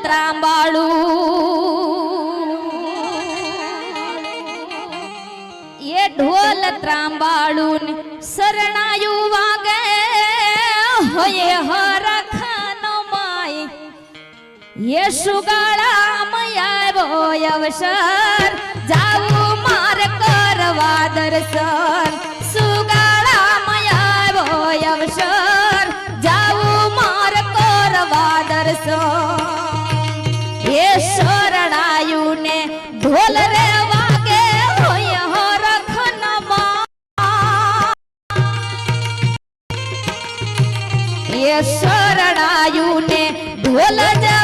ત્રાંબાળું એ ઢોલ ત્રાંબાળું શરણાયું વાગે હોય હરખનો માય યેસુ ગાળામાં આવ્યો અવસર જાવું માર કરવા દર્શન સુગાળામાં આવ્યો અવસર જાવું માર કરવા દર્શન એ શરણાયું ને ઢોલ રે વાગે હોય હરખનમાં એ શરણાયું ને ઢોલ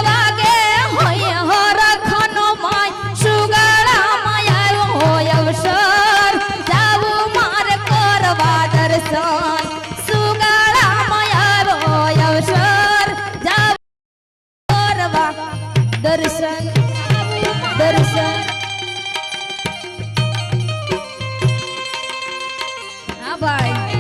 વાગે હોય હરખનમાં સુગાળામાં આવ્યો હોય અવસર જાવું માર કરવા દર્શન સુગાળામાં આવ્યો અવસર જાવું કરવા દર્શન દર્શન હા ભાઈ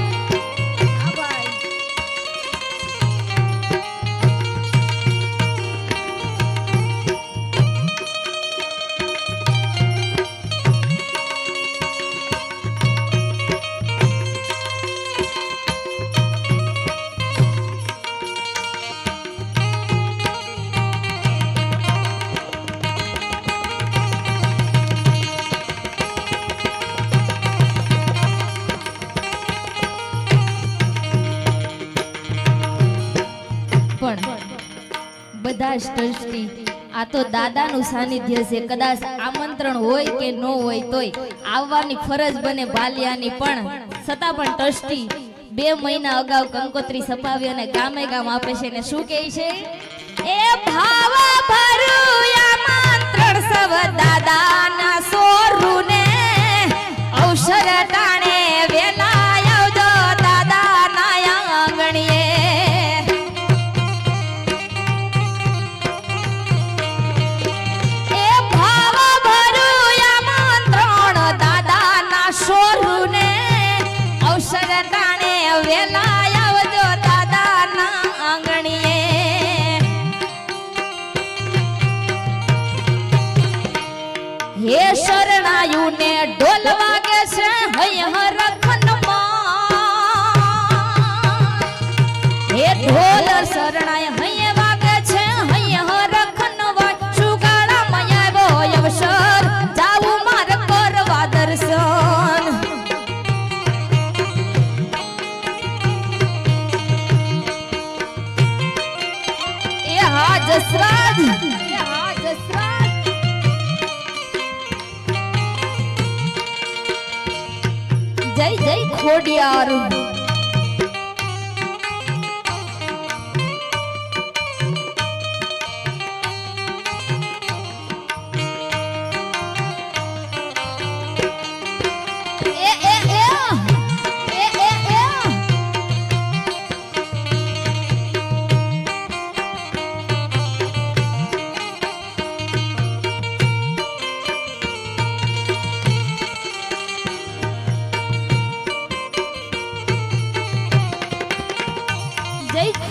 બધા ટ્રસ્ટી આ તો દાદાનું સાનિધ્ય છે કદાચ આમંત્રણ હોય કે ન હોય તોય આવવાની ફરજ બને ભાલિયાની પણ છતાં પણ ટ્રસ્ટી 2 મહિના અગાઉ કંકોત્રી સપાવી અને ગામે ગામ આપે છે ને શું કહે છે એ ભાવ ભરું આમંત્રણ સવ દાદાના સોરુને અવસર ટાણે વેલા આવજો દાદાના આંગણીએ હે શરણાયું ને ઢોલ વાગે છે હૈ હરખનમાં હે ઢોલ શરણાય હૈ વાગે છે હૈ હરખનમાં સુગાળામાં આવ્યો અવસર જાવું માર કરવા દર્શન એ હા જસરાજ જય જય ખોડિયાર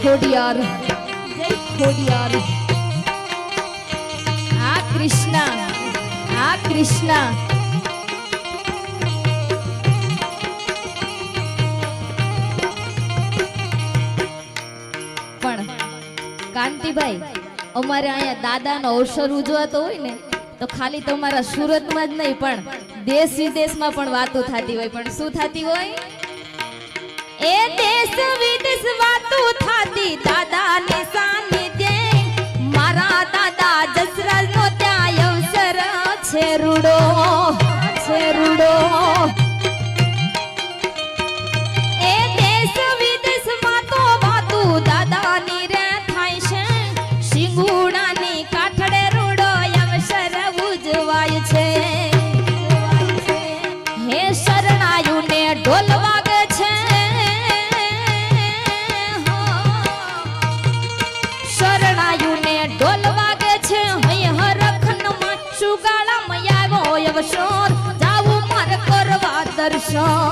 ખોડિયાર જય ખોડિયાર આ કૃષ્ણ પણ કાંતિભાઈ અમારે અહીંયા દાદાનો અવસર ઉજવાતો હોય ને તો ખાલી તમારા સુરતમાં જ નહીં પણ દેશ વિદેશમાં પણ વાતો થતી હોય પણ શું થતી હોય એ દેશ વિદેશ વાતો થાતી દાદાને સાનિધ્ય મારા દાદા જસરાજનો ત્યાં અવસર છે રૂડો એ દેશ વિદેશમાં તો વાતો દાદાની રે થાય છે સિંગુડાની કાઠડે રૂડો અવસર ઉજવાય છે હે શરણાયું ને ઢોલ વાગે છે ઢોલ વાગે છે હૈ હરખનમાં સુગાળામાં આવ્યો અવસર જાવું માર કરવા દર્શન